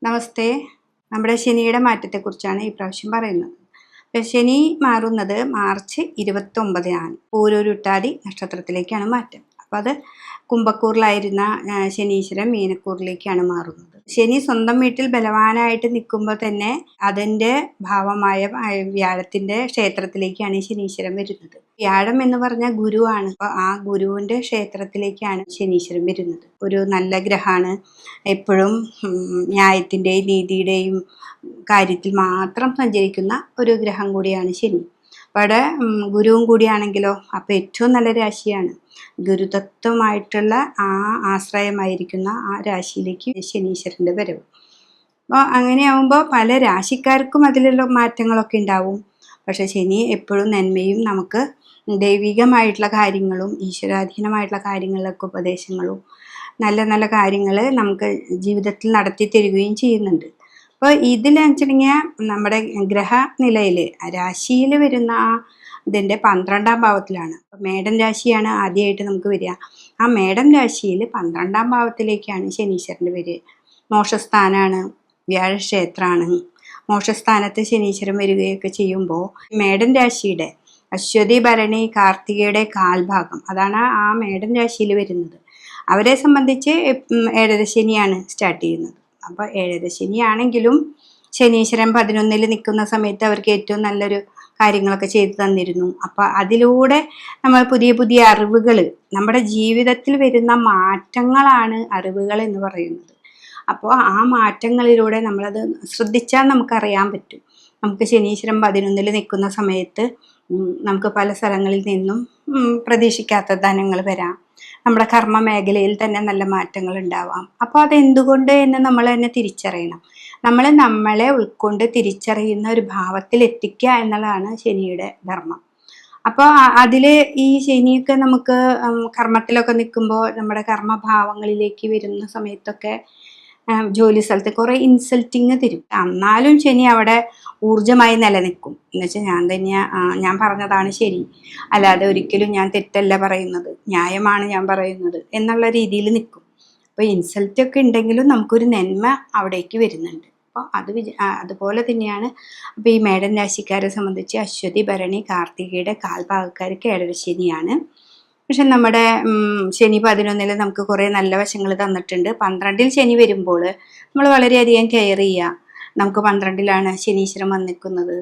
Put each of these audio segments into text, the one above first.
നമസ്തേ. നമ്മുടെ ശനിയുടെ മാറ്റത്തെക്കുറിച്ചാണ് ഈ പ്രാവശ്യം പറയുന്നത്. ശനി മാറുന്നത് മാർച്ച് 29-നാണ്. പൂരോരുട്ടാതി നക്ഷത്രത്തിലേക്കാണ് മാറ്റം. അപ്പോൾ അത് കുംഭക്കൂറിലായിരുന്ന ശനീശ്വരൻ മീനക്കൂറിലേക്കാണ് മാറുന്നത്. ശനി സ്വന്തം വീട്ടിൽ ബലവാനായിട്ട് നിൽക്കുമ്പോൾ തന്നെ അതിൻ്റെ ഭാവമായ വ്യാഴത്തിൻ്റെ ക്ഷേത്രത്തിലേക്കാണ് ശനീശ്വരൻ വരുന്നത്. വ്യാഴം എന്ന് പറഞ്ഞാൽ ഗുരുവാണ്. അപ്പോൾ ആ ഗുരുവിൻ്റെ ക്ഷേത്രത്തിലേക്കാണ് ശനീശ്വരൻ വരുന്നത്. ഒരു നല്ല ഗ്രഹമാണ്. എപ്പോഴും ന്യായത്തിൻ്റെയും നീതിയുടെയും കാര്യത്തിൽ മാത്രം സഞ്ചരിക്കുന്ന ഒരു ഗ്രഹം കൂടിയാണ് ശനി. അവിടെ ഗുരുവും കൂടിയാണെങ്കിലോ അപ്പോൾ ഏറ്റവും നല്ല രാശിയാണ്. ഗുരുതത്വമായിട്ടുള്ള ആ ആശ്രയമായിരിക്കുന്ന ആ രാശിയിലേക്ക് ശനീശ്വരൻ്റെ വരവ്. അപ്പോൾ അങ്ങനെയാവുമ്പോൾ പല രാശിക്കാർക്കും അതിലുള്ള മാറ്റങ്ങളൊക്കെ ഉണ്ടാവും. പക്ഷെ ശനി എപ്പോഴും നന്മയും നമുക്ക് ദൈവികമായിട്ടുള്ള കാര്യങ്ങളും ഈശ്വരാധീനമായിട്ടുള്ള കാര്യങ്ങളിലൊക്കെ ഉപദേശങ്ങളും നല്ല നല്ല കാര്യങ്ങൾ നമുക്ക് ജീവിതത്തിൽ നടത്തി തരികയും ചെയ്യുന്നുണ്ട്. അപ്പോൾ ഇതിലെന്ന് വെച്ചിട്ടുണ്ടെങ്കിൽ നമ്മുടെ ഗ്രഹനിലയിൽ രാശിയിൽ വരുന്ന ഇതിൻ്റെ 12-ാം ഭാവത്തിലാണ്. മേടൻ രാശിയാണ് ആദ്യമായിട്ട് നമുക്ക് വരിക. ആ മേടൻ രാശിയിൽ 12-ാം ഭാവത്തിലേക്കാണ് ശനീശ്വരൻ്റെ വരിക. മോക്ഷസ്ഥാനാണ്, വ്യാഴക്ഷേത്രമാണ്. മോക്ഷസ്ഥാനത്ത് ശനീശ്വരൻ വരികയൊക്കെ ചെയ്യുമ്പോൾ മേടൻ രാശിയുടെ അശ്വതി, ഭരണി, കാർത്തികയുടെ കാൽഭാഗം അതാണ് ആ മേടൻ രാശിയിൽ വരുന്നത്. അവരെ സംബന്ധിച്ച് ഏഴര ശനിയാണ് സ്റ്റാർട്ട് ചെയ്യുന്നത്. അപ്പോൾ ഏഴര ശനിയാണെങ്കിലും ശനീശ്വരൻ 11-ൽ നിൽക്കുന്ന സമയത്ത് അവർക്ക് ഏറ്റവും നല്ലൊരു കാര്യങ്ങളൊക്കെ ചെയ്തു തന്നിരുന്നു. അപ്പോൾ അതിലൂടെ നമ്മൾ പുതിയ പുതിയ അറിവുകൾ, നമ്മുടെ ജീവിതത്തിൽ വരുന്ന മാറ്റങ്ങളാണ് അറിവുകൾ എന്ന് പറയുന്നത്. അപ്പോൾ ആ മാറ്റങ്ങളിലൂടെ നമ്മളത് ശ്രദ്ധിച്ചാൽ നമുക്കറിയാൻ പറ്റും. നമുക്ക് ശനീശ്വരൻ 11-ൽ നിൽക്കുന്ന സമയത്ത് നമുക്ക് പല സ്ഥലങ്ങളിൽ നിന്നും പ്രതീക്ഷിക്കാത്ത ധനങ്ങൾ വരാം. നമ്മുടെ കർമ്മ മേഖലയിൽ തന്നെ നല്ല മാറ്റങ്ങൾ ഉണ്ടാവാം. അപ്പോൾ അതെന്തുകൊണ്ട് എന്ന് നമ്മൾ തന്നെ തിരിച്ചറിയണം. നമ്മളെ ഉൾക്കൊണ്ട് തിരിച്ചറിയുന്ന ഒരു ഭാവത്തിൽ എത്തിക്കുക എന്നുള്ളതാണ് ശനിയുടെ ധർമ്മം. അപ്പോൾ അതിൽ ഈ ശനിയൊക്കെ നമുക്ക് കർമ്മത്തിലൊക്കെ നിൽക്കുമ്പോൾ നമ്മുടെ കർമ്മഭാവങ്ങളിലേക്ക് വരുന്ന സമയത്തൊക്കെ ജോലി സ്ഥലത്ത് കുറേ ഇൻസൾട്ടിങ് തരും. എന്നാലും ശനി അവിടെ ഊർജമായി നിലനിൽക്കും. എന്നുവെച്ചാൽ ഞാൻ പറഞ്ഞതാണ് ശരി, അല്ലാതെ ഒരിക്കലും ഞാൻ തെറ്റല്ല പറയുന്നത്, ന്യായമാണ് ഞാൻ പറയുന്നത് എന്നുള്ള രീതിയിൽ നിൽക്കും. അപ്പോൾ ഇൻസൾട്ടൊക്കെ ഉണ്ടെങ്കിലും നമുക്കൊരു നന്മ അവിടേക്ക് വരുന്നുണ്ട്. അപ്പോൾ അതുപോലെ തന്നെയാണ് അപ്പോൾ ഈ മേടൻ രാശിക്കാരെ സംബന്ധിച്ച് അശ്വതി, ഭരണി, കാർത്തികയുടെ കാൽഭാഗക്കാർക്ക് ഏഴര ശനിയാണ്. പക്ഷെ നമ്മുടെ ശനി 11-ൽ നമുക്ക് കുറേ നല്ല വശങ്ങൾ തന്നിട്ടുണ്ട്. 12-ൽ ശനി വരുമ്പോൾ നമ്മൾ വളരെയധികം കെയർ ചെയ്യുക. നമുക്ക് 12-ലാണ് ശനീശ്വരൻ വന്നിരിക്കുന്നത്.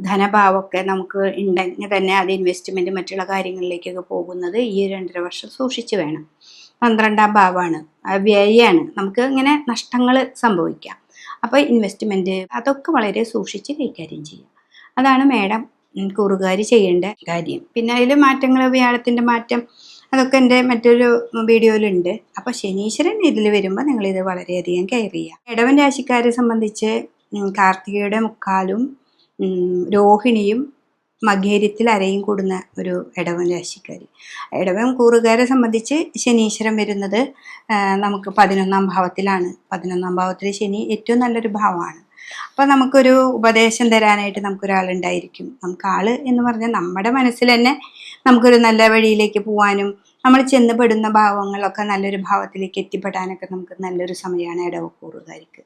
ധനഭാവമൊക്കെ നമുക്ക് ഉണ്ടെങ്കിൽ തന്നെ അത് ഇൻവെസ്റ്റ്മെൻറ്റ് മറ്റുള്ള കാര്യങ്ങളിലേക്കൊക്കെ പോകുന്നത് ഈ 2.5 വർഷം സൂക്ഷിച്ച് വേണം. 12-ാം ഭാവമാണ്, വ്യയാണ്. നമുക്ക് ഇങ്ങനെ നഷ്ടങ്ങൾ സംഭവിക്കാം. അപ്പോൾ ഇൻവെസ്റ്റ്മെൻറ്റ് അതൊക്കെ വളരെ സൂക്ഷിച്ച് കൈകാര്യം ചെയ്യുക. അതാണ് മേടം കൂറുകാർ ചെയ്യേണ്ട കാര്യം. പിന്നെ അതിൽ മാറ്റങ്ങൾ, വ്യാഴത്തിൻ്റെ മാറ്റം അതൊക്കെ എൻ്റെ മറ്റൊരു വീഡിയോയിലുണ്ട്. അപ്പോൾ ശനീശ്വരൻ ഇതിൽ വരുമ്പോൾ നിങ്ങളിത് വളരെയധികം കെയർ ചെയ്യുക. ഇടവൻ രാശിക്കാരെ സംബന്ധിച്ച് കാർത്തികയുടെ മുക്കാലും രോഹിണിയും മകേര്യത്തിൽ അരയും കൂടുന്ന ഒരു ഇടവൻ രാശിക്കാർ. ഇടവൻ കൂറുകാരെ സംബന്ധിച്ച് ശനീശ്വരൻ വരുന്നത് നമുക്ക് 11-ാം ഭാവത്തിലാണ്. 11-ാം ഭാവത്തിൽ ശനി ഏറ്റവും നല്ലൊരു ഭാവമാണ്. അപ്പോൾ നമുക്കൊരു ഉപദേശം തരാനായിട്ട് നമുക്കൊരാളുണ്ടായിരിക്കും. നമുക്ക് ആൾ എന്ന് പറഞ്ഞാൽ നമ്മുടെ മനസ്സിൽ തന്നെ നമുക്കൊരു നല്ല വഴിയിലേക്ക് പോകാനും നമ്മൾ ചെന്നപ്പെടുന്ന ഭാവങ്ങളൊക്കെ നല്ലൊരു ഭാവത്തിലേക്ക് എത്തിപ്പെടാനൊക്കെ നമുക്ക് നല്ലൊരു സമയമാണ് ഇടവക്കൂറുകാർക്ക്.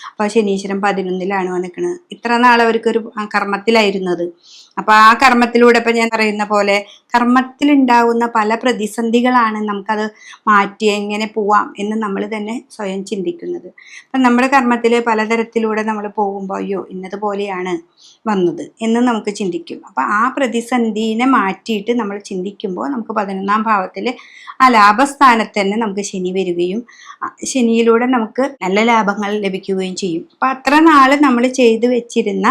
അപ്പോൾ ശനീശ്വരൻ 11-ലാണ് വന്നിരിക്കുന്നത്. ഇത്ര നാൾ അവർക്കൊരു കർമ്മത്തിലായിരുന്നത്. അപ്പോൾ ആ കർമ്മത്തിലൂടെ ഇപ്പം ഞാൻ പറയുന്ന പോലെ കർമ്മത്തിലുണ്ടാകുന്ന പല പ്രതിസന്ധികളാണ് നമുക്കത് മാറ്റി എങ്ങനെ പോവാം എന്ന് നമ്മൾ തന്നെ സ്വയം ചിന്തിക്കുന്നത്. അപ്പം നമ്മുടെ കർമ്മത്തിൽ പലതരത്തിലൂടെ നമ്മൾ പോകുമ്പോൾ അയ്യോ ഇന്നതുപോലെയാണ് വന്നത് എന്ന് നമുക്ക് ചിന്തിക്കും. അപ്പോൾ ആ പ്രതിസന്ധിനെ മാറ്റിയിട്ട് നമ്മൾ ചിന്തിക്കുമ്പോൾ നമുക്ക് 11-ാം ഭാവത്തിൽ ആ ലാഭസ്ഥാനത്ത് തന്നെ നമുക്ക് ശനി വരികയും ശനിയിലൂടെ നമുക്ക് നല്ല ലാഭങ്ങൾ ലഭിക്കുകയും ചെയ്യും. അപ്പോൾ അത്ര നാൾ നമ്മൾ ചെയ്തു വെച്ചിരുന്ന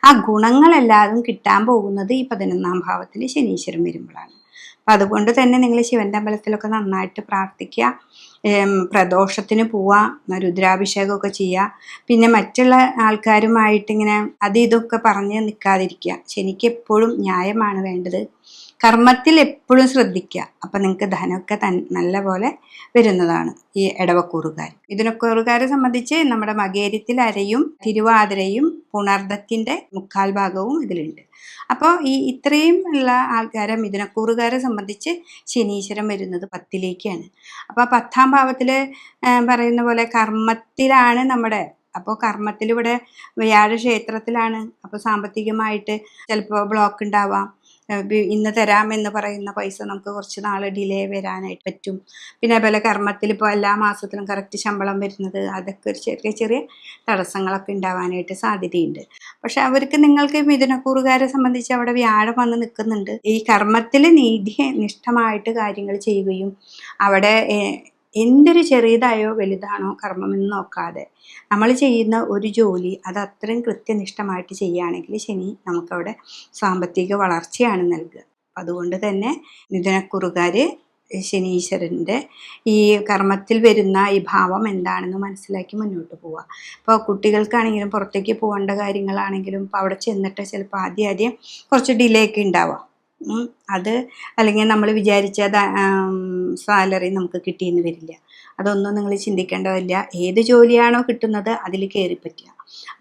ആ ഗുണങ്ങളെല്ലാതും കിട്ടാൻ പോകുന്നത് ഈ 11-ാം ഭാവത്തിൽ ശനീശ്വരൻ വരുമ്പോഴാണ്. അപ്പം അതുകൊണ്ട് തന്നെ നിങ്ങൾ ശിവൻ്റെ അമ്പലത്തിലൊക്കെ നന്നായിട്ട് പ്രാർത്ഥിക്കുക, പ്രദോഷത്തിന് പോവുക, രുദ്രാഭിഷേകമൊക്കെ ചെയ്യുക. പിന്നെ മറ്റുള്ള ആൾക്കാരുമായിട്ടിങ്ങനെ ഇതൊക്കെ പറഞ്ഞ് നിൽക്കാതിരിക്കുക. ശനിക്ക് എപ്പോഴും ന്യായമാണ് വേണ്ടത്. കർമ്മത്തിൽ എപ്പോഴും ശ്രദ്ധിക്കുക. അപ്പം നിങ്ങൾക്ക് ധനമൊക്കെ നല്ല പോലെ വരുന്നതാണ് ഈ ഇടവക്കൂറുകാർ. ഇതിനക്കൂറുകാരെ സംബന്ധിച്ച് നമ്മുടെ മകേര്യത്തിൽ അരയും തിരുവാതിരയും പുണർദത്തിൻ്റെ മുക്കാൽ ഭാഗവും ഇതിലുണ്ട്. അപ്പോൾ ഇത്രയും ഉള്ള ആൾക്കാരെ മിഥുനക്കൂറുകാരെ സംബന്ധിച്ച് ശനീശ്വരൻ വരുന്നത് 10-ലേക്കാണ്. അപ്പോൾ 10-ാം ഭാവത്തിൽ പറയുന്ന പോലെ കർമ്മത്തിലാണ് നമ്മുടെ അപ്പോൾ കർമ്മത്തിൽ ഇവിടെ വ്യാഴ ക്ഷേത്രത്തിലാണ്. അപ്പോൾ സാമ്പത്തികമായിട്ട് ചിലപ്പോൾ ബ്ലോക്ക് ഉണ്ടാവാം. ഇന്ന് തരാമെന്ന് പറയുന്ന പൈസ നമുക്ക് കുറച്ച് നാൾ ഡിലേ വരാനായിട്ട് പറ്റും. പിന്നെ അതുപോലെ കർമ്മത്തിൽ ഇപ്പോൾ എല്ലാ മാസത്തിലും കറക്റ്റ് ശമ്പളം വരുന്നത്, അതൊക്കെ ഒരു ചെറിയ ചെറിയ തടസ്സങ്ങളൊക്കെ ഉണ്ടാവാനായിട്ട് സാധ്യതയുണ്ട്. പക്ഷെ അവർക്ക്, നിങ്ങൾക്ക് മിഥുനക്കൂറുകാരെ സംബന്ധിച്ച് അവിടെ വ്യാഴം വന്ന് നിൽക്കുന്നുണ്ട്. ഈ കർമ്മത്തിൽ നീതിനിഷ്ഠമായിട്ട് കാര്യങ്ങൾ ചെയ്യുകയും അവിടെ എന്തൊരു ചെറിയതായോ വലുതാണോ കർമ്മമെന്ന് നോക്കാതെ നമ്മൾ ചെയ്യുന്ന ഒരു ജോലി അത് അത്രയും കൃത്യനിഷ്ഠമായിട്ട് ചെയ്യുകയാണെങ്കിൽ ശനി നമുക്കവിടെ സാമ്പത്തിക വളർച്ചയാണ് നൽകുക. അതുകൊണ്ട് തന്നെ മിഥുനക്കുറുകാർ ശനീശ്വരൻ്റെ ഈ കർമ്മത്തിൽ വരുന്ന ഈ ഭാവം എന്താണെന്ന് മനസ്സിലാക്കി മുന്നോട്ട് പോവുക. ഇപ്പോൾ കുട്ടികൾക്കാണെങ്കിലും പുറത്തേക്ക് പോകേണ്ട കാര്യങ്ങളാണെങ്കിലും ഇപ്പോൾ അവിടെ ചെന്നിട്ട് ചിലപ്പോൾ ആദ്യം കുറച്ച് ഡിലേ ഒക്കെ ഉണ്ടാവാം. അത് അല്ലെങ്കിൽ നമ്മൾ വിചാരിച്ച സാലറി നമുക്ക് കിട്ടിയെന്ന് വരില്ല. അതൊന്നും നിങ്ങൾ ചിന്തിക്കേണ്ടതില്ല. ഏത് ജോലിയാണോ കിട്ടുന്നത് അതിൽ കയറി പറ്റുക.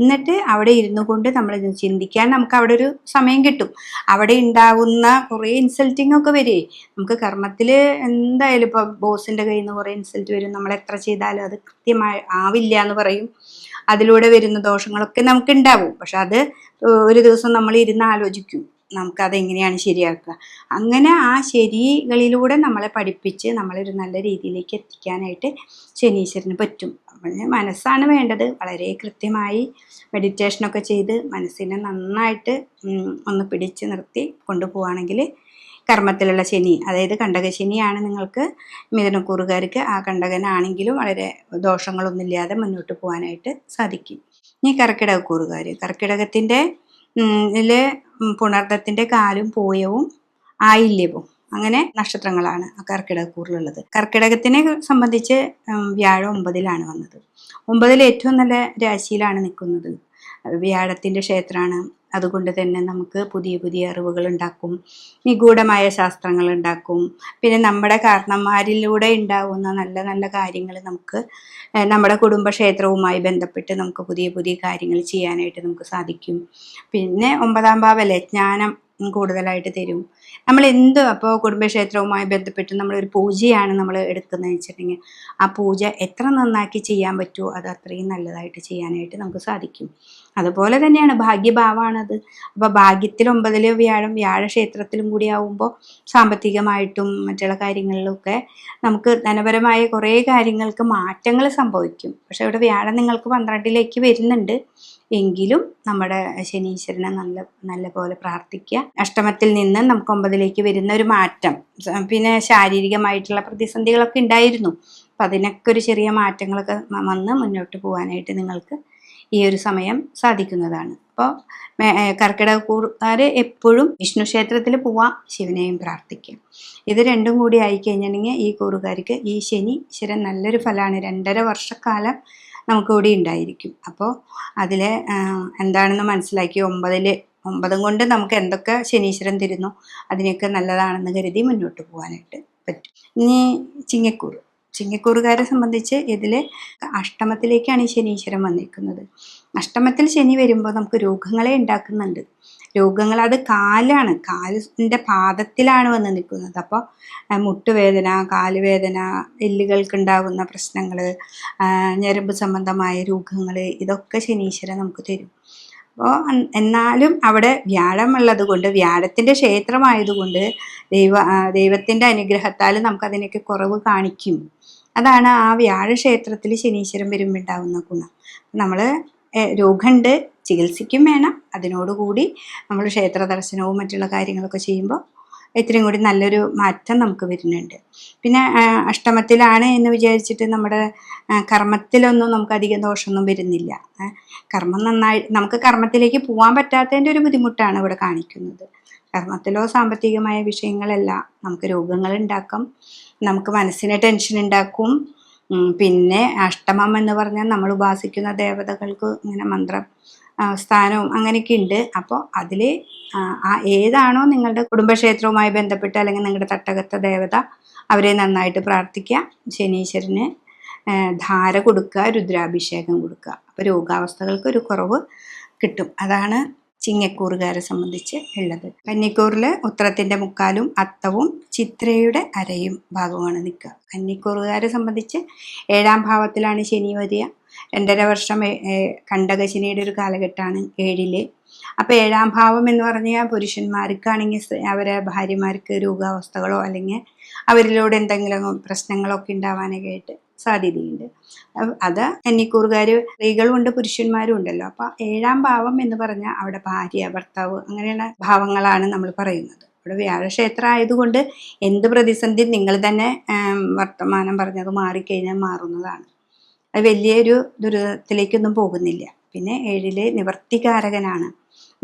എന്നിട്ട് അവിടെ ഇരുന്നു കൊണ്ട് നമ്മൾ ചിന്തിക്കാൻ നമുക്ക് അവിടെ ഒരു സമയം കിട്ടും. അവിടെ ഉണ്ടാവുന്ന കുറേ ഇൻസൾട്ടിങ് ഒക്കെ വരെ നമുക്ക് കർമ്മത്തിൽ എന്തായാലും ഇപ്പോൾ ബോസിൻ്റെ കയ്യിൽ നിന്ന് കുറേ ഇൻസൾട്ട് വരും. നമ്മൾ എത്ര ചെയ്താലും അത് കൃത്യമായി ആവില്ല എന്ന് പറയും. അതിലൂടെ വരുന്ന ദോഷങ്ങളൊക്കെ നമുക്ക് ഉണ്ടാവും. പക്ഷെ അത് ഒരു ദിവസം നമ്മൾ ഇരുന്ന് ആലോചിക്കും, നമുക്കതെങ്ങനെയാണ് ശരിയാക്കുക. അങ്ങനെ ആ ശരികളിലൂടെ നമ്മളെ പഠിപ്പിച്ച് നമ്മളൊരു നല്ല രീതിയിലേക്ക് എത്തിക്കാനായിട്ട് ശനീശ്വരന് പറ്റും. അപ്പോൾ മനസ്സാണ് വേണ്ടത്. വളരെ കൃത്യമായി മെഡിറ്റേഷനൊക്കെ ചെയ്ത് മനസ്സിനെ നന്നായിട്ട് ഒന്ന് പിടിച്ച് നിർത്തി കൊണ്ടുപോവുകയാണെങ്കിൽ കർമ്മത്തിലുള്ള ശനി, അതായത് കണ്ടകശനിയാണ് നിങ്ങൾക്ക് മിഥുനക്കൂറുകാർക്ക്, ആ കണ്ടകനാണെങ്കിലും വളരെ ദോഷങ്ങളൊന്നുമില്ലാതെ മുന്നോട്ട് പോകാനായിട്ട് സാധിക്കും. ഇനി കർക്കിടകക്കൂറുകാർ, കർക്കിടകത്തിൻ്റെ ഇതിൽ പുണർദത്തിൻ്റെ കാലും പൂയവും ആയില്യവും അങ്ങനെ നക്ഷത്രങ്ങളാണ് കർക്കിടകക്കൂറിലുള്ളത്. കർക്കിടകത്തിനെ സംബന്ധിച്ച് വ്യാഴം 9-ലാണ് വന്നത്. 9-ൽ ഏറ്റവും നല്ല രാശിയിലാണ് നിൽക്കുന്നത്. വ്യാഴത്തിൻ്റെ ക്ഷേത്രമാണ്. അതുകൊണ്ട് തന്നെ നമുക്ക് പുതിയ പുതിയ അറിവുകൾ ഉണ്ടാക്കും, നിഗൂഢമായ ശാസ്ത്രങ്ങൾ ഉണ്ടാക്കും. പിന്നെ നമ്മുടെ കാരണന്മാരിലൂടെ ഉണ്ടാകുന്ന നല്ല നല്ല കാര്യങ്ങൾ നമുക്ക് നമ്മുടെ കുടുംബക്ഷേത്രവുമായി ബന്ധപ്പെട്ട് നമുക്ക് പുതിയ പുതിയ കാര്യങ്ങൾ ചെയ്യാനായിട്ട് നമുക്ക് സാധിക്കും. പിന്നെ 9-ാം ഭാവമല്ലേ, ജ്ഞാനം കൂടുതലായിട്ട് തരും. നമ്മൾ അപ്പോൾ കുടുംബക്ഷേത്രവുമായി ബന്ധപ്പെട്ട് നമ്മളൊരു പൂജയാണ് നമ്മൾ എടുക്കുന്നതെന്ന് വെച്ചിട്ടുണ്ടെങ്കിൽ ആ പൂജ എത്ര നന്നാക്കി ചെയ്യാൻ പറ്റുമോ അത് അത്രയും നല്ലതായിട്ട് ചെയ്യാനായിട്ട് നമുക്ക് സാധിക്കും. അതുപോലെ തന്നെയാണ് ഭാഗ്യഭാവമാണത്. അപ്പോൾ ഭാഗ്യത്തിൽ 9-ൽ വ്യാഴം, വ്യാഴക്ഷേത്രത്തിലും കൂടി ആവുമ്പോൾ സാമ്പത്തികമായിട്ടും മറ്റുള്ള കാര്യങ്ങളിലൊക്കെ നമുക്ക് ധനപരമായ കുറേ കാര്യങ്ങൾക്ക് മാറ്റങ്ങൾ സംഭവിക്കും. പക്ഷെ ഇവിടെ വ്യാഴം നിങ്ങൾക്ക് 12-ലേക്ക് വരുന്നുണ്ട്. എങ്കിലും നമ്മുടെ ശനീശ്വരനെ നല്ല പോലെ പ്രാർത്ഥിക്കുക. അഷ്ടമത്തിൽ നിന്ന് നമുക്ക് 9-ലേക്ക് വരുന്ന ഒരു മാറ്റം, പിന്നെ ശാരീരികമായിട്ടുള്ള പ്രതിസന്ധികളൊക്കെ ഉണ്ടായിരുന്നു. അപ്പം അതിനൊക്കെ ഒരു ചെറിയ മാറ്റങ്ങളൊക്കെ വന്ന് മുന്നോട്ട് പോകാനായിട്ട് നിങ്ങൾക്ക് ഈ ഒരു സമയം സാധിക്കുന്നതാണ്. അപ്പോൾ കർക്കിടകക്കൂറുകാർ എപ്പോഴും വിഷ്ണു ക്ഷേത്രത്തിൽ പോവാം, ശിവനെയും പ്രാർത്ഥിക്കാം. ഇത് രണ്ടും കൂടി ആയിക്കഴിഞ്ഞിട്ടുണ്ടെങ്കിൽ ഈ കൂറുകാർക്ക് ഈ ശനീശ്വരൻ നല്ലൊരു ഫലമാണ്. 2.5 വർഷക്കാലം നമുക്കിവിടെ ഉണ്ടായിരിക്കും. അപ്പോൾ അതിൽ എന്താണെന്ന് മനസ്സിലാക്കി 9 കൊണ്ട് നമുക്ക് എന്തൊക്കെ ശനീശ്വരൻ തരുന്നു അതിനൊക്കെ നല്ലതാണെന്ന് കരുതി മുന്നോട്ട് പോകാനായിട്ട് പറ്റും. ഇനി ചിങ്ങക്കൂറുകാരെ സംബന്ധിച്ച് ഇതിൽ അഷ്ടമത്തിലേക്കാണ് ഈ ശനീശ്വരൻ വന്നിരിക്കുന്നത്. അഷ്ടമത്തിൽ ശനി വരുമ്പോൾ നമുക്ക് രോഗങ്ങളെ ഉണ്ടാക്കുന്നുണ്ട്. രോഗങ്ങൾ അത് കാലിൻ്റെ പാദത്തിലാണ് വന്ന് നിൽക്കുന്നത്. അപ്പോൾ മുട്ടുവേദന, കാലുവേദന, എല്ലുകൾക്കുണ്ടാകുന്ന പ്രശ്നങ്ങൾ, ഞരമ്പ് സംബന്ധമായ രോഗങ്ങൾ, ഇതൊക്കെ ശനീശ്വരൻ നമുക്ക് തരും. അപ്പോൾ എന്നാലും അവിടെ വ്യാഴമുള്ളത് കൊണ്ട്, വ്യാഴത്തിൻ്റെ ക്ഷേത്രമായതുകൊണ്ട് ദൈവത്തിൻ്റെ അനുഗ്രഹത്താൽ നമുക്കതിനൊക്കെ കുറവ് കാണിക്കും. അതാണ് ആ വ്യാഴക്ഷേത്രത്തിൽ ശനീശ്വരൻ വരുമ്പോൾ ഉണ്ടാകുന്ന ഗുണം. നമ്മൾ രോഗമുണ്ട്, ചികിത്സിക്കും വേണം. അതിനോടുകൂടി നമ്മൾ ക്ഷേത്ര ദർശനവും മറ്റുള്ള കാര്യങ്ങളൊക്കെ ചെയ്യുമ്പോൾ ഇത്രയും കൂടി നല്ലൊരു മാറ്റം നമുക്ക് വരുന്നുണ്ട്. പിന്നെ അഷ്ടമത്തിലാണ് എന്ന് വിചാരിച്ചിട്ട് നമ്മുടെ കർമ്മത്തിലൊന്നും നമുക്ക് അധികം ദോഷമൊന്നും വരുന്നില്ല. കർമ്മം നമുക്ക് കർമ്മത്തിലേക്ക് പോകാൻ പറ്റാത്തതിൻ്റെ ഒരു ബുദ്ധിമുട്ടാണ് ഇവിടെ കാണിക്കുന്നത്. കർമ്മത്തിലോ സാമ്പത്തികമായ വിഷയങ്ങളെല്ലാം നമുക്ക് രോഗങ്ങൾ ഉണ്ടാക്കും, നമുക്ക് മനസ്സിന് ടെൻഷൻ ഉണ്ടാക്കും. പിന്നെ അഷ്ടമം എന്ന് പറഞ്ഞാൽ നമ്മൾ ഉപാസിക്കുന്ന ദേവതകൾക്ക് ഇങ്ങനെ മന്ത്രം സ്ഥാനവും അങ്ങനെയൊക്കെ ഉണ്ട്. അപ്പോൾ അതിൽ ഏതാണോ നിങ്ങളുടെ കുടുംബക്ഷേത്രവുമായി ബന്ധപ്പെട്ട് അല്ലെങ്കിൽ നിങ്ങളുടെ തട്ടകത്തെ ദേവത, അവരെ നന്നായിട്ട് പ്രാർത്ഥിക്കുക. ശനീശ്വരന് ധാര കൊടുക്കുക, രുദ്രാഭിഷേകം കൊടുക്കുക. അപ്പോൾ രോഗാവസ്ഥകൾക്ക് ഒരു കുറവ് കിട്ടും. അതാണ് ചിങ്ങക്കൂറുകാരെ സംബന്ധിച്ച് ഉള്ളത്. കന്നിക്കൂറിൽ ഉത്രത്തിൻ്റെ മുക്കാലും അത്തവും ചിത്രയുടെ അരയും ഭാഗമാണ് നിൽക്കുക. കന്നിക്കൂറുകാരെ സംബന്ധിച്ച് 7-ാം ഭാവത്തിലാണ് ശനി വരിക. 2.5 വർഷം കണ്ടകശനിയുടെ ഒരു കാലഘട്ടമാണ് 7. അപ്പോൾ 7-ാം ഭാവം എന്ന് പറഞ്ഞാൽ പുരുഷന്മാർക്കാണെങ്കിൽ അവരെ ഭാര്യമാർക്ക് രോഗാവസ്ഥകളോ അല്ലെങ്കിൽ അവരിലൂടെ എന്തെങ്കിലും പ്രശ്നങ്ങളൊക്കെ ഉണ്ടാവാനൊക്കെ ആയിട്ട് സാധ്യതയുണ്ട്. അത് കന്നിക്കൂറുകാർ സ്ത്രീകളും ഉണ്ട് പുരുഷന്മാരും ഉണ്ടല്ലോ. അപ്പോൾ 7-ാം ഭാവം എന്ന് പറഞ്ഞാൽ അവിടെ ഭാര്യ ഭർത്താവ് അങ്ങനെയുള്ള ഭാവങ്ങളാണ് നമ്മൾ പറയുന്നത്. ഇവിടെ വ്യാഴക്ഷേത്രം ആയതുകൊണ്ട് എന്ത് പ്രതിസന്ധി നിങ്ങൾ തന്നെ വർത്തമാനം പറഞ്ഞത് മാറിക്കഴിഞ്ഞാൽ മാറുന്നതാണ്. അത് വലിയൊരു ദുരിതത്തിലേക്കൊന്നും പോകുന്നില്ല. പിന്നെ 7 നിവർത്തികാരകനാണ്,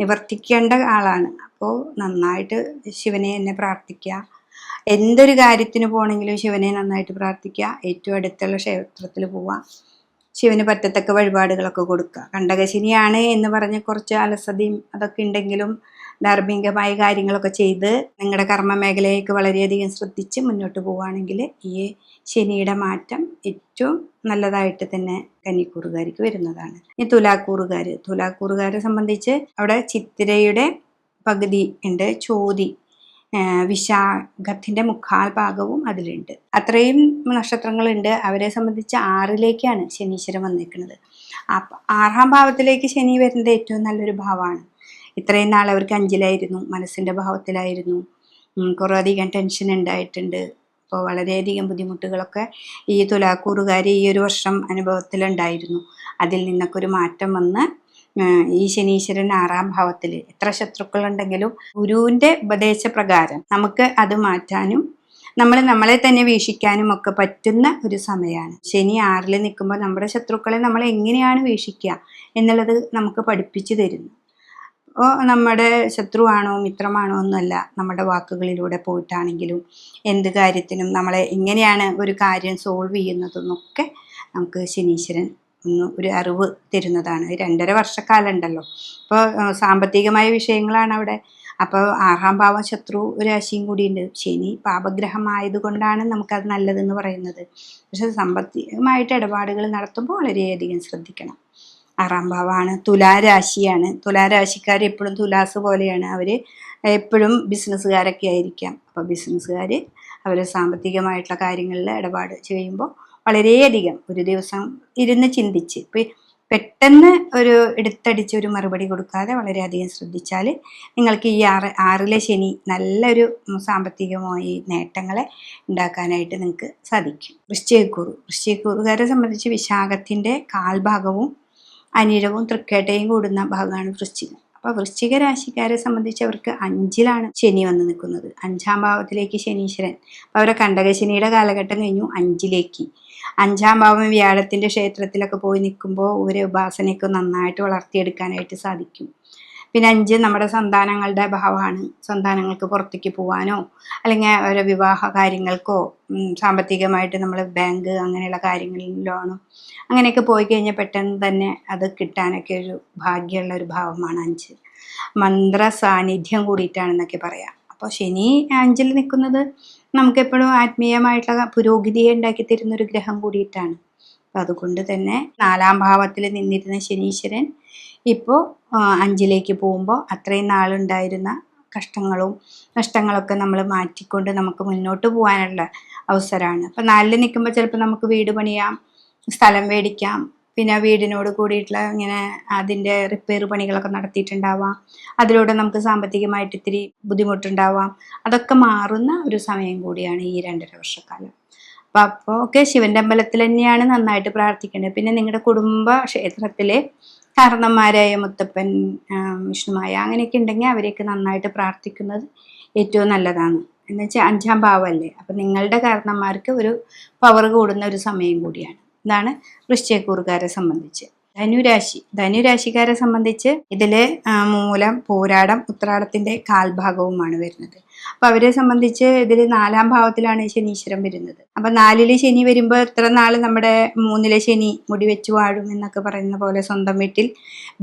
നിവർത്തിക്കേണ്ട ആളാണ്. അപ്പോൾ നന്നായിട്ട് ശിവനെ തന്നെ പ്രാർത്ഥിക്കുക. എന്തൊരു കാര്യത്തിന് പോകണമെങ്കിലും ശിവനെ നന്നായിട്ട് പ്രാർത്ഥിക്കുക. ഏറ്റവും അടുത്തുള്ള ക്ഷേത്രത്തിൽ പോവുക, ശിവന് പറ്റത്തക്ക വഴിപാടുകളൊക്കെ കൊടുക്കുക. കണ്ടകശനിയാണ് എന്ന് പറഞ്ഞ് കുറച്ച് അലസതയും അതൊക്കെ ഉണ്ടെങ്കിലും ധാർമ്മികമായ കാര്യങ്ങളൊക്കെ ചെയ്ത് നിങ്ങളുടെ കർമ്മ മേഖലയിലേക്ക് വളരെയധികം ശ്രദ്ധിച്ച് മുന്നോട്ട് പോവുകയാണെങ്കിൽ ഈ ശനിയുടെ മാറ്റം ഏറ്റവും നല്ലതായിട്ട് തന്നെ കന്നിക്കൂറുകാർക്ക് വരുന്നതാണ്. ഈ തുലാക്കൂറുകാരെ സംബന്ധിച്ച് അവിടെ ചിത്തിരയുടെ പകുതി ഉണ്ട്, ചോതി വിശാഖത്തിൻ്റെ 1/4 ഭാഗവും അതിലുണ്ട്. അത്രയും നക്ഷത്രങ്ങളുണ്ട്. അവരെ സംബന്ധിച്ച് 6ലേക്കാണ് ശനീശ്വരൻ വന്നിരിക്കുന്നത്. അപ്പം 6-ാം ഭാവത്തിലേക്ക് ശനി വരുന്നത് ഏറ്റവും നല്ലൊരു ഭാവമാണ്. ഇത്രയും നാൾ അവർക്ക് 5-ലായിരുന്നു, മനസ്സിൻ്റെ ഭാവത്തിലായിരുന്നു. കുറേ അധികം ടെൻഷൻ ഉണ്ടായിട്ടുണ്ട്. അപ്പോൾ വളരെയധികം ബുദ്ധിമുട്ടുകളൊക്കെ ഈ തുലാക്കൂറുകാർ ഈ ഒരു വർഷം അനുഭവത്തിലുണ്ടായിരുന്നു. അതിൽ നിന്നൊക്കെ ഒരു മാറ്റം വന്ന് ഈ ശനീശ്വരൻ 6-ാം ഭാവത്തിൽ എത്ര ശത്രുക്കളുണ്ടെങ്കിലും ഗുരുവിൻ്റെ ഉപദേശപ്രകാരം നമുക്ക് അത് മാറ്റാനും നമ്മളെ തന്നെ വീക്ഷിക്കാനും ഒക്കെ പറ്റുന്ന ഒരു സമയമാണ്. ശനി 6-ൽ നിൽക്കുമ്പോൾ നമ്മുടെ ശത്രുക്കളെ നമ്മൾ എങ്ങനെയാണ് വീക്ഷിക്കുക എന്നുള്ളത് നമുക്ക് പഠിപ്പിച്ചു തരുന്നു. അപ്പോൾ നമ്മുടെ ശത്രുവാണോ മിത്രമാണോ എന്നല്ല, നമ്മുടെ വാക്കുകളിലൂടെ പോയിട്ടാണെങ്കിലും എന്ത് കാര്യത്തിനും നമ്മളെ എങ്ങനെയാണ് ഒരു കാര്യം സോൾവ് ചെയ്യുന്നതെന്നൊക്കെ നമുക്ക് ശനീശ്വരൻ ഒരു അറിവ് തരുന്നതാണ്. 2.5 വർഷക്കാലം ഉണ്ടല്ലോ. അപ്പോൾ സാമ്പത്തികമായ വിഷയങ്ങളാണ് അവിടെ. അപ്പോൾ 6-ാം ഭാവം ശത്രു രാശിയും കൂടിയുണ്ട്. ശനി പാപഗ്രഹമായതുകൊണ്ടാണ് നമുക്കത് നല്ലതെന്ന് പറയുന്നത്. പക്ഷെ സാമ്പത്തികമായിട്ട് ഇടപാടുകൾ നടത്തുമ്പോൾ വളരെയധികം ശ്രദ്ധിക്കണം. 6-ാം ഭാവമാണ്, തുലാരാശിയാണ്. തുലാരാശിക്കാർ എപ്പോഴും തുലാസ് പോലെയാണ്. അവർ എപ്പോഴും ബിസിനസ്സുകാരൊക്കെ ആയിരിക്കാം. അപ്പോൾ ബിസിനസ്സുകാർ അവർ സാമ്പത്തികമായിട്ടുള്ള കാര്യങ്ങളിൽ ഇടപാട് ചെയ്യുമ്പോൾ വളരെയധികം ഒരു ദിവസം ഇരുന്ന് ചിന്തിച്ച് പെട്ടെന്ന് ഒരു എടുത്തടിച്ച് ഒരു മറുപടി കൊടുക്കാതെ വളരെയധികം ശ്രദ്ധിച്ചാൽ നിങ്ങൾക്ക് ഈ 6-ലെ ശനി നല്ലൊരു സാമ്പത്തികമായി നേട്ടങ്ങളെ ഉണ്ടാക്കാനായിട്ട് നിങ്ങൾക്ക് സാധിക്കും. വൃശ്ചികക്കൂറുകാരെ സംബന്ധിച്ച് വിശാഖത്തിൻ്റെ 1/4 ഭാഗവും അനിഴവും തൃക്കേട്ടയും കൂടുന്ന ഭാഗമാണ് വൃശ്ചികം. അപ്പോൾ വൃശ്ചിക രാശിക്കാരെ സംബന്ധിച്ച് അവർക്ക് 5-ലാണ് ശനി വന്ന് നിൽക്കുന്നത്. 5-ാം ഭാവത്തിലേക്ക് ശനീശ്വരൻ. അപ്പോൾ അവരെ കണ്ടകശനിയുടെ കാലഘട്ടം കഴിഞ്ഞു 5-ലേക്ക്. 5-ാം ഭാവം വ്യാഴത്തിൻ്റെ ക്ഷേത്രത്തിലൊക്കെ പോയി നിൽക്കുമ്പോൾ ഒരു ഉപാസനയൊക്കെ നന്നായിട്ട് വളർത്തിയെടുക്കാനായിട്ട് സാധിക്കും. പിന്നെ 5 നമ്മുടെ സന്താനങ്ങളുടെ ഭാവമാണ്. സന്താനങ്ങൾക്ക് പുറത്തേക്ക് പോകാനോ അല്ലെങ്കിൽ ഓരോ വിവാഹ കാര്യങ്ങൾക്കോ സാമ്പത്തികമായിട്ട് നമ്മൾ ബാങ്ക് അങ്ങനെയുള്ള കാര്യങ്ങളിൽ ലോണോ അങ്ങനെയൊക്കെ പോയി കഴിഞ്ഞാൽ പെട്ടെന്ന് തന്നെ അത് കിട്ടാനൊക്കെ ഒരു ഭാഗ്യമുള്ള ഒരു ഭാവമാണ് 5. മന്ത്ര സാന്നിധ്യം കൂടിയിട്ടാണെന്നൊക്കെ പറയാം. അപ്പോൾ ശനി 5-ൽ നിൽക്കുന്നത് നമുക്കെപ്പോഴും ആത്മീയമായിട്ടുള്ള പുരോഗതിയെ ഉണ്ടാക്കി തരുന്നൊരു ഗ്രഹം കൂടിയിട്ടാണ്. അപ്പം അതുകൊണ്ട് തന്നെ 4-ാം ഭാവത്തിൽ നിന്നിരുന്ന ശനീശ്വരൻ ഇപ്പോൾ 5-ലേക്ക് പോകുമ്പോൾ അത്രയും നാളുണ്ടായിരുന്ന കഷ്ടങ്ങളും നഷ്ടങ്ങളൊക്കെ നമ്മൾ മാറ്റിക്കൊണ്ട് നമുക്ക് മുന്നോട്ട് പോകാനുള്ള അവസരമാണ്. അപ്പം 4-ൽ നിൽക്കുമ്പോൾ ചിലപ്പോൾ നമുക്ക് വീട് പണിയാം, സ്ഥലം മേടിക്കാം, പിന്നെ വീടിനോട് കൂടിയിട്ടുള്ള ഇങ്ങനെ അതിൻ്റെ റിപ്പയർ പണികളൊക്കെ നടത്തിയിട്ടുണ്ടാവാം. അതിലൂടെ നമുക്ക് സാമ്പത്തികമായിട്ട് ഇത്തിരി ബുദ്ധിമുട്ടുണ്ടാവാം. അതൊക്കെ മാറുന്ന ഒരു സമയം കൂടിയാണ് ഈ 2.5 വർഷക്കാലം. അപ്പോൾ ഒക്കെ ശിവൻ്റെ അമ്പലത്തിൽ തന്നെയാണ് നന്നായിട്ട് പ്രാർത്ഥിക്കേണ്ടത്. പിന്നെ നിങ്ങളുടെ കുടുംബ ക്ഷേത്രത്തിലെ കാരണന്മാരായ മുത്തപ്പൻ, വിഷ്ണുമായ അങ്ങനെയൊക്കെ ഉണ്ടെങ്കിൽ അവരെയൊക്കെ നന്നായിട്ട് പ്രാർത്ഥിക്കുന്നത് ഏറ്റവും നല്ലതാണ്. എന്ന് വെച്ചാൽ 5-ാം ഭാവമല്ലേ, അപ്പം നിങ്ങളുടെ കാരണന്മാർക്ക് ഒരു പവർ കൂടുന്ന ഒരു സമയം കൂടിയാണ്. ഇതാണ് വൃശ്ചികക്കൂറുകാരെ സംബന്ധിച്ച്. ധനുരാശിക്കാരെ സംബന്ധിച്ച് ഇതിൽ മൂലം, പൂരാടം, ഉത്രാടത്തിൻ്റെ 1/4 ഭാഗവുമാണ് വരുന്നത്. അപ്പം അവരെ സംബന്ധിച്ച് ഇതിൽ 4-ാം ഭാവത്തിലാണ് ശനീശ്വരൻ വരുന്നത്. അപ്പം 4-ൽ ശനി വരുമ്പോൾ എത്ര നാൾ നമ്മുടെ 3-ലെ ശനി മുടി വെച്ച് വാഴും എന്നൊക്കെ പറയുന്ന പോലെ സ്വന്തം വീട്ടിൽ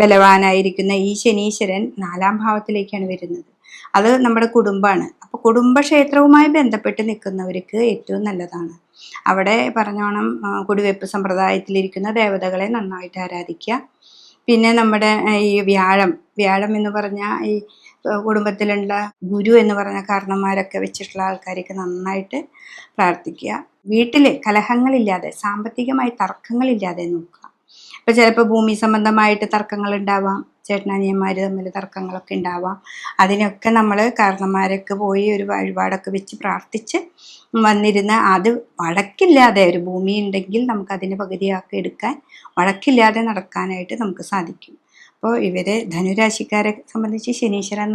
ബലവാനായിരിക്കുന്ന ഈ ശനീശ്വരൻ 4-ാം ഭാവത്തിലേക്കാണ് വരുന്നത്. അത് നമ്മുടെ കുടുംബമാണ്. അപ്പോൾ കുടുംബക്ഷേത്രവുമായി ബന്ധപ്പെട്ട് നിൽക്കുന്നവർക്ക് ഏറ്റവും നല്ലതാണ്. അവിടെ പറഞ്ഞോണം കുടിവെപ്പ് സമ്പ്രദായത്തിലിരിക്കുന്ന ദേവതകളെ നന്നായിട്ട് ആരാധിക്കുക. പിന്നെ നമ്മുടെ ഈ വ്യാഴം എന്ന് പറഞ്ഞാൽ ഈ കുടുംബത്തിലുള്ള ഗുരു എന്ന് പറഞ്ഞ കാരണന്മാരൊക്കെ വെച്ചിട്ടുള്ള ആൾക്കാരൊക്കെ നന്നായിട്ട് പ്രാർത്ഥിക്കുക. വീട്ടിൽ കലഹങ്ങളില്ലാതെ, സാമ്പത്തികമായി തർക്കങ്ങളില്ലാതെ നോക്കുക. ഇപ്പം ചിലപ്പോൾ ഭൂമി സംബന്ധമായിട്ട് തർക്കങ്ങൾ ഉണ്ടാവാം, ചേട്ടനനിയന്മാർ തമ്മിൽ തർക്കങ്ങളൊക്കെ ഉണ്ടാവാം. അതിനൊക്കെ നമ്മൾ കാരണന്മാരൊക്കെ പോയി ഒരു വഴിപാടൊക്കെ വെച്ച് പ്രാർത്ഥിച്ച് വന്നിരുന്ന് അത് വഴക്കില്ലാതെ, ഒരു ഭൂമി ഉണ്ടെങ്കിൽ നമുക്കതിന് പകുതിയാക്കി എടുക്കാൻ വഴക്കില്ലാതെ നടക്കാനായിട്ട് നമുക്ക് സാധിക്കും. അപ്പോൾ ഇവർ ധനുരാശിക്കാരെ സംബന്ധിച്ച് ശനീശ്വരൻ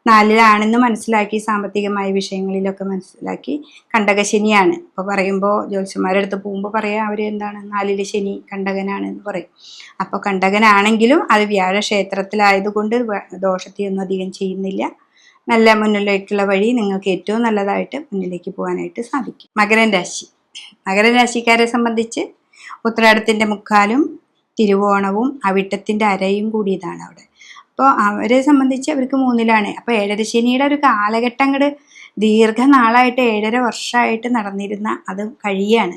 നാലിലാണെന്ന് മനസ്സിലാക്കി, സാമ്പത്തികമായ വിഷയങ്ങളിലൊക്കെ മനസ്സിലാക്കി. കണ്ടകശനിയാണ് ഇപ്പോൾ പറയുമ്പോൾ ജ്യോത്സ്യന്മാരുടെ അടുത്ത് പോകുമ്പോൾ പറയാം അവർ എന്താണ് 4 ശനി കണ്ടകനാണ് എന്ന് പറയും. അപ്പോൾ കണ്ടകനാണെങ്കിലും അത് വ്യാഴക്ഷേത്രത്തിലായതുകൊണ്ട് ദോഷത്തെയൊന്നും അധികം ചെയ്യുന്നില്ല. നല്ല മുന്നിലേക്കുള്ള വഴി നിങ്ങൾക്ക് ഏറ്റവും നല്ലതായിട്ട് മുന്നിലേക്ക് പോകാനായിട്ട് സാധിക്കും. മകരം രാശിക്കാരെ സംബന്ധിച്ച് ഉത്രാടത്തിൻ്റെ മുക്കാലും തിരുവോണവും അവിട്ടത്തിൻ്റെ അരയും കൂടിയതാണ് അവിടെ. അപ്പോൾ അവരെ സംബന്ധിച്ച് അവർക്ക് 3-ലാണ്. അപ്പോൾ 7.5 ശനിയുടെ ഒരു കാലഘട്ടം അങ്ങോട്ട് ദീർഘനാളായിട്ട് 7.5 വർഷമായിട്ട് നടന്നിരുന്ന അത് കഴിയാണ്.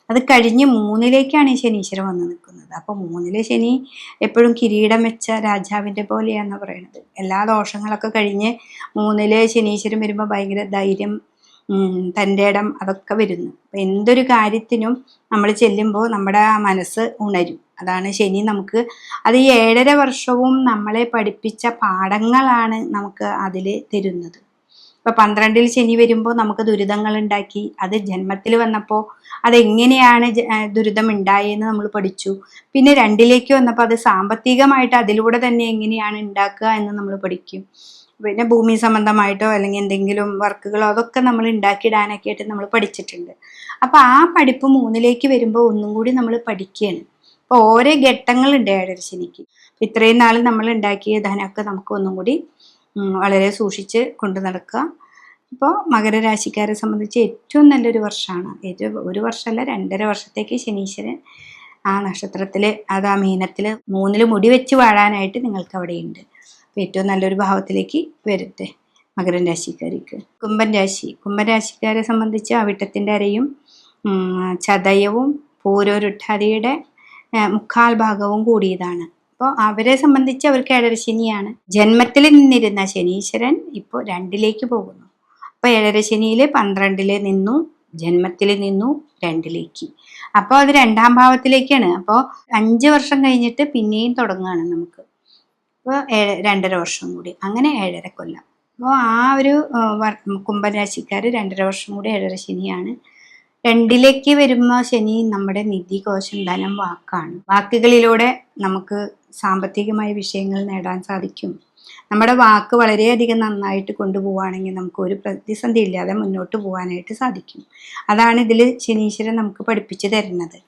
അത് കഴിഞ്ഞ് 3-ലേക്കാണ് ഈ ശനീശ്വരൻ വന്ന് നിൽക്കുന്നത്. അപ്പോൾ 3-ലെ ശനി എപ്പോഴും കിരീടം വെച്ച രാജാവിൻ്റെ പോലെയാണെന്ന് പറയുന്നത്. എല്ലാ ദോഷങ്ങളൊക്കെ കഴിഞ്ഞ് 3-ലെ ശനീശ്വരൻ വരുമ്പോൾ ഭയങ്കര ധൈര്യം, തൻ്റെ ഇടം അതൊക്കെ വരുന്നു. അപ്പം എന്തൊരു കാര്യത്തിനും നമ്മൾ ചെല്ലുമ്പോൾ നമ്മുടെ ആ മനസ്സ് ഉണരും. അതാണ് ശനി നമുക്ക് അത് ഈ 7.5 വർഷവും നമ്മളെ പഠിപ്പിച്ച പാഠങ്ങളാണ് നമുക്ക് അതിൽ തരുന്നത്. ഇപ്പം 12-ൽ ശനി വരുമ്പോൾ നമുക്ക് ദുരിതങ്ങൾ ഉണ്ടാക്കി, അത് ജന്മത്തിൽ വന്നപ്പോൾ അതെങ്ങനെയാണ് ദുരിതം ഉണ്ടായെന്ന് നമ്മൾ പഠിച്ചു. പിന്നെ 2-ലേക്ക് വന്നപ്പോൾ അത് സാമ്പത്തികമായിട്ട് അതിലൂടെ തന്നെ എങ്ങനെയാണ് ഉണ്ടാക്കുക എന്ന് നമ്മൾ പഠിക്കും. പിന്നെ ഭൂമി സംബന്ധമായിട്ടോ അല്ലെങ്കിൽ എന്തെങ്കിലും വർക്കുകളോ അതൊക്കെ നമ്മൾ ഉണ്ടാക്കിയിടാനൊക്കെ ആയിട്ട് നമ്മൾ പഠിച്ചിട്ടുണ്ട്. അപ്പോൾ ആ പഠിപ്പ് 3-ലേക്ക് വരുമ്പോൾ ഒന്നും കൂടി നമ്മൾ പഠിക്കുകയാണ്. അപ്പോൾ ഓരോ ഘട്ടങ്ങളുണ്ട് 7.5 ശനിക്ക്. ഇത്രയും നാൾ നമ്മൾ ഉണ്ടാക്കിയ ധനമൊക്കെ നമുക്ക് ഒന്നും കൂടി വളരെ സൂക്ഷിച്ച് കൊണ്ടു നടക്കുക. അപ്പോൾ മകരരാശിക്കാരെ സംബന്ധിച്ച് ഏറ്റവും നല്ലൊരു വർഷമാണ്. ഒരു വർഷമല്ല 2.5 വർഷത്തേക്ക് ശനീശ്വരൻ ആ നക്ഷത്രത്തിൽ, അത് ആ മീനത്തിൽ 3-ൽ മുടി വെച്ച് വാഴാനായിട്ട് നിങ്ങൾക്ക് അവിടെയുണ്ട്. അപ്പോൾ ഏറ്റവും നല്ലൊരു ഭാവത്തിലേക്ക് വരട്ടെ മകരം രാശിക്കാർക്ക്. കുംഭൻ രാശിക്കാരെ സംബന്ധിച്ച് അവിട്ടത്തിൻ്റെ അരയും ചതയവും പൂരോരുട്ടാതിയുടെ മുക്കാൽ ഭാഗവും കൂടിയതാണ്. അപ്പോൾ അവരെ സംബന്ധിച്ച് അവർക്ക് 7.5 ശനിയാണ്. ജന്മത്തിൽ നിന്നിരുന്ന ശനീശ്വരൻ ഇപ്പോൾ 2-ലേക്ക് പോകുന്നു. അപ്പോൾ 7.5 ശനിയിൽ 12-ൽ നിന്നു, ജന്മത്തിൽ നിന്നു 2-ലേക്ക്. അപ്പോൾ അത് 2-ാം ഭാവത്തിലേക്കാണ്. അപ്പോൾ 5 വർഷം കഴിഞ്ഞിട്ട് പിന്നെയും തുടങ്ങുകയാണ് നമുക്ക്. അപ്പോൾ 2.5 വർഷം കൂടി, അങ്ങനെ 7.5 കൊല്ലം. അപ്പോൾ ആ ഒരു കുംഭരാശിക്കാർ 2.5 വർഷം കൂടി 7.5 ശനിയാണ്. 2-ലേക്ക് വരുമ്പോൾ ശനി നമ്മുടെ നിധി, കോശം, ധനം, വാക്കാണ്. വാക്കുകളിലൂടെ നമുക്ക് സാമ്പത്തികമായ വിഷയങ്ങൾ നേടാൻ സാധിക്കും. നമ്മുടെ വാക്ക് വളരെയധികം നന്നായിട്ട് കൊണ്ടുപോവുകയാണെങ്കിൽ നമുക്ക് ഒരു പ്രതിസന്ധി ഇല്ലാതെ മുന്നോട്ട് പോകാനായിട്ട് സാധിക്കും. അതാണ് ഇതിൽ ശനീശ്വരൻ നമുക്ക് പഠിപ്പിച്ചു തരുന്നത്.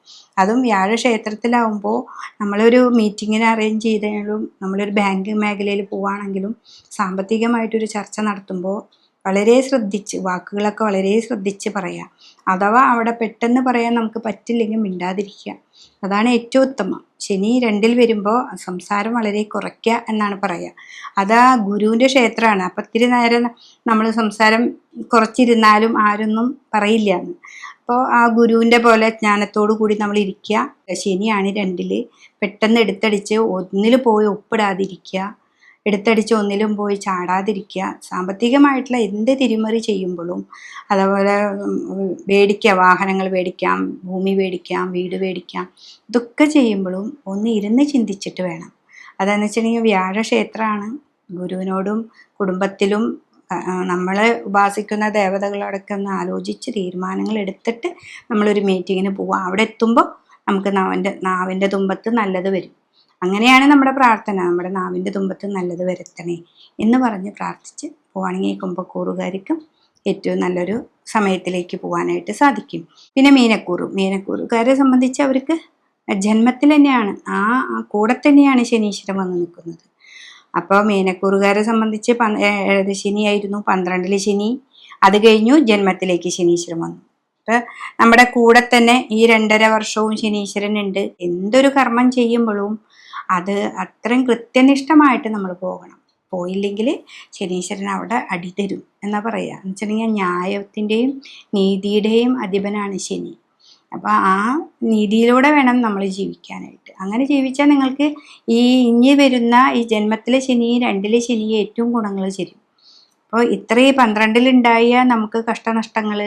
അതും വ്യാഴക്ഷേത്രത്തിലാവുമ്പോൾ നമ്മളൊരു മീറ്റിങ്ങിന് അറേഞ്ച് ചെയ്താലും, നമ്മളൊരു ബാങ്ക് മേഖലയിൽ പോവുകയാണെങ്കിലും സാമ്പത്തികമായിട്ടൊരു ചർച്ച നടത്തുമ്പോൾ വളരെ ശ്രദ്ധിച്ച്, വാക്കുകളൊക്കെ വളരെ ശ്രദ്ധിച്ച് പറയാം. അഥവാ അവിടെ പെട്ടെന്ന് പറയാൻ നമുക്ക് പറ്റില്ലെങ്കിൽ മിണ്ടാതിരിക്കുക. അതാണ് ഏറ്റവും ഉത്തമം. ശനി 2-ൽ വരുമ്പോൾ സംസാരം വളരെ കുറയ്ക്കുക എന്നാണ് പറയുക. അതാ ഗുരുവിൻ്റെ ക്ഷേത്രമാണ്. അപ്പം ഇത്തിരി നേരം നമ്മൾ സംസാരം കുറച്ചിരുന്നാലും ആരൊന്നും പറയില്ല എന്ന്. അപ്പോൾ ആ ഗുരുവിൻ്റെ പോലെ ജ്ഞാനത്തോടു കൂടി നമ്മൾ ഇരിക്കുക. ശനിയാണ് 2-ൽ. പെട്ടെന്ന് എടുത്തടിച്ച് 1-ൽ പോയി ഒപ്പിടാതിരിക്കുക, എടുത്തടിച്ച് 1-ലും പോയി ചാടാതിരിക്കുക. സാമ്പത്തികമായിട്ടുള്ള എന്ത് തിരിമറി ചെയ്യുമ്പോഴും, അതുപോലെ വാഹനങ്ങൾ മേടിക്കാം, ഭൂമി മേടിക്കാം, വീട് മേടിക്കാം, ഇതൊക്കെ ചെയ്യുമ്പോഴും ഒന്ന് ഇരുന്ന് ചിന്തിച്ചിട്ട് വേണം. അതെന്ന് വെച്ചിട്ടുണ്ടെങ്കിൽ വ്യാഴക്ഷേത്രമാണ്. ഗുരുവിനോടും കുടുംബത്തിലും നമ്മൾ ഉപാസിക്കുന്ന ദേവതകളോടൊക്കെ ഒന്ന് ആലോചിച്ച് തീരുമാനങ്ങൾ എടുത്തിട്ട് നമ്മളൊരു മീറ്റിങ്ങിന് പോവുക. അവിടെ എത്തുമ്പോൾ നമുക്ക് നാവിൻ്റെ തുമ്പത്ത് നല്ലത് വരും. അങ്ങനെയാണ് നമ്മുടെ പ്രാർത്ഥന. നമ്മുടെ നാവിൻ്റെ തുമ്പത്ത് നല്ലത് വരുത്തണേ എന്ന് പറഞ്ഞ് പ്രാർത്ഥിച്ച് പോവുകയാണെങ്കിൽ കുംഭക്കൂറുകാർക്കും ഏറ്റവും നല്ലൊരു സമയത്തിലേക്ക് പോകാനായിട്ട് സാധിക്കും. പിന്നെ മീനക്കൂറുകാരെ സംബന്ധിച്ച് അവർക്ക് ജന്മത്തിൽ തന്നെയാണ്, ആ കൂടെ തന്നെയാണ് ശനീശ്വരൻ വന്ന് നിൽക്കുന്നത്. അപ്പോൾ മീനക്കൂറുകാരെ സംബന്ധിച്ച് 7 ശനിയായിരുന്നു, 12-ൽ ശനി, അത് കഴിഞ്ഞു ജന്മത്തിലേക്ക് ശനീശ്വരൻ വന്നു. അപ്പോൾ നമ്മുടെ കൂടെ തന്നെ ഈ 2.5 വർഷവും ശനീശ്വരൻ ഉണ്ട്. എന്തൊരു കർമ്മം ചെയ്യുമ്പോഴും അത് അത്രയും കൃത്യനിഷ്ഠമായിട്ട് നമ്മൾ പോകണം. പോയില്ലെങ്കിൽ ശനീശ്വരൻ അവിടെ അടി തരും എന്നാ പറയുക. എന്ന് വെച്ചിട്ടുണ്ടെങ്കിൽ ന്യായത്തിൻ്റെയും നീതിയുടെയും അധിപനാണ് ശനി. അപ്പോൾ ആ നീതിയിലൂടെ വേണം നമ്മൾ ജീവിക്കാനായിട്ട്. അങ്ങനെ ജീവിച്ചാൽ നിങ്ങൾക്ക് ഇനി വരുന്ന ഈ ജന്മത്തിലെ ശനി, 2-ലെ ശനി ഏറ്റവും ഗുണങ്ങൾ തരും. അപ്പോൾ ഇത്രയും 12-ൽ ഉണ്ടായ നമുക്ക് കഷ്ടനഷ്ടങ്ങൾ,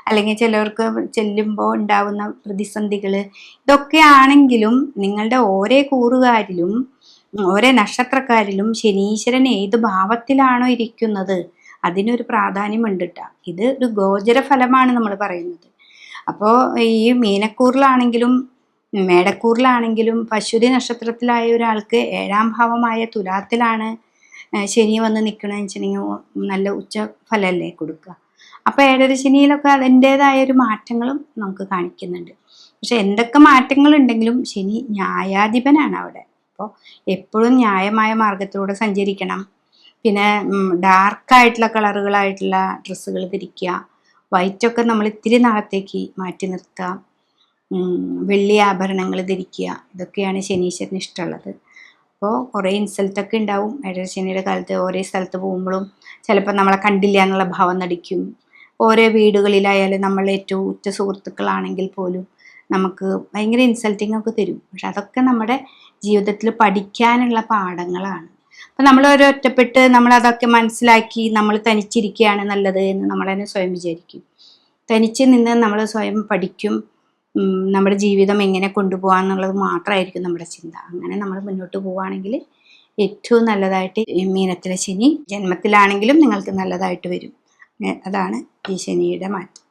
അല്ലെങ്കിൽ ചിലർക്ക് ചെല്ലുമ്പോൾ ഉണ്ടാവുന്ന പ്രതിസന്ധികൾ, ഇതൊക്കെ ആണെങ്കിലും നിങ്ങളുടെ ഓരോ കൂറുകാരിലും ഓരോ നക്ഷത്രക്കാരിലും ശനീശ്വരൻ ഏത് ഭാവത്തിലാണോ ഇരിക്കുന്നത് അതിനൊരു പ്രാധാന്യമുണ്ട് ട്ടോ. ഇത് ഒരു ഗോചര ഫലമാണ് നമ്മൾ പറയുന്നത്. അപ്പോൾ ഈ മീനക്കൂറിലാണെങ്കിലും മേടക്കൂറിലാണെങ്കിലും പശുതി നക്ഷത്രത്തിലായ ഒരാൾക്ക് 7ാം ഭാവമായ തുലാത്തിലാണ് ശനി വന്ന് നിൽക്കണമെന്ന് വെച്ചിട്ടുണ്ടെങ്കിൽ നല്ല ഉച്ച ഫലമല്ലേ കൊടുക്കുക. അപ്പോൾ 7ര ശനിയിലൊക്കെ അതിൻ്റെതായ ഒരു മാറ്റങ്ങളും നമുക്ക് കാണിക്കുന്നുണ്ട്. പക്ഷെ എന്തൊക്കെ മാറ്റങ്ങളുണ്ടെങ്കിലും ശനി ന്യായാധിപനാണ് അവിടെ. അപ്പോൾ എപ്പോഴും ന്യായമായ മാർഗത്തിലൂടെ സഞ്ചരിക്കണം. പിന്നെ ഡാർക്കായിട്ടുള്ള കളറുകളായിട്ടുള്ള ഡ്രസ്സുകൾ ധരിക്കുക. വൈറ്റൊക്കെ നമ്മൾ ഇത്തിരി നാളത്തേക്ക് മാറ്റി നിർത്തുക. വെള്ളി ആഭരണങ്ങൾ ധരിക്കുക. ഇതൊക്കെയാണ് ശനീശ്വരന് ഇഷ്ടമുള്ളത്. അപ്പോൾ കുറേ ഇൻസൾട്ടൊക്കെ ഉണ്ടാവും 7ര ശനിയുടെ കാലത്ത്. ഓരോ സ്ഥലത്ത് പോകുമ്പോഴും ചിലപ്പോൾ നമ്മളെ കണ്ടില്ല എന്നുള്ള ഭാവം നടിക്കും. ഓരോ വീടുകളിലായാലും നമ്മൾ ഏറ്റവും ഉറ്റ സുഹൃത്തുക്കളാണെങ്കിൽ പോലും നമുക്ക് ഭയങ്കര ഇൻസൾട്ടിങ് ഒക്കെ തരും. പക്ഷെ അതൊക്കെ നമ്മുടെ ജീവിതത്തിൽ പഠിക്കാനുള്ള പാഠങ്ങളാണ്. അപ്പം നമ്മൾ ഒറ്റപ്പെട്ട് നമ്മളതൊക്കെ മനസ്സിലാക്കി നമ്മൾ തനിച്ചിരിക്കുകയാണ് നല്ലത് എന്ന് നമ്മൾ തന്നെ സ്വയം വിചാരിക്കും. തനിച്ച് നിന്ന് നമ്മൾ സ്വയം പഠിക്കും. നമ്മുടെ ജീവിതം എങ്ങനെ കൊണ്ടുപോകാം എന്നുള്ളത് മാത്രമായിരിക്കും നമ്മുടെ ചിന്ത. അങ്ങനെ നമ്മൾ മുന്നോട്ട് പോവുകയാണെങ്കിൽ ഏറ്റവും നല്ലതായിട്ട് മീനത്തിലെ ശനി ജന്മത്തിലാണെങ്കിലും നിങ്ങൾക്ക് നല്ലതായിട്ട് വരും. അതാണ് ഈ ശനിയുടെ മാറ്റം.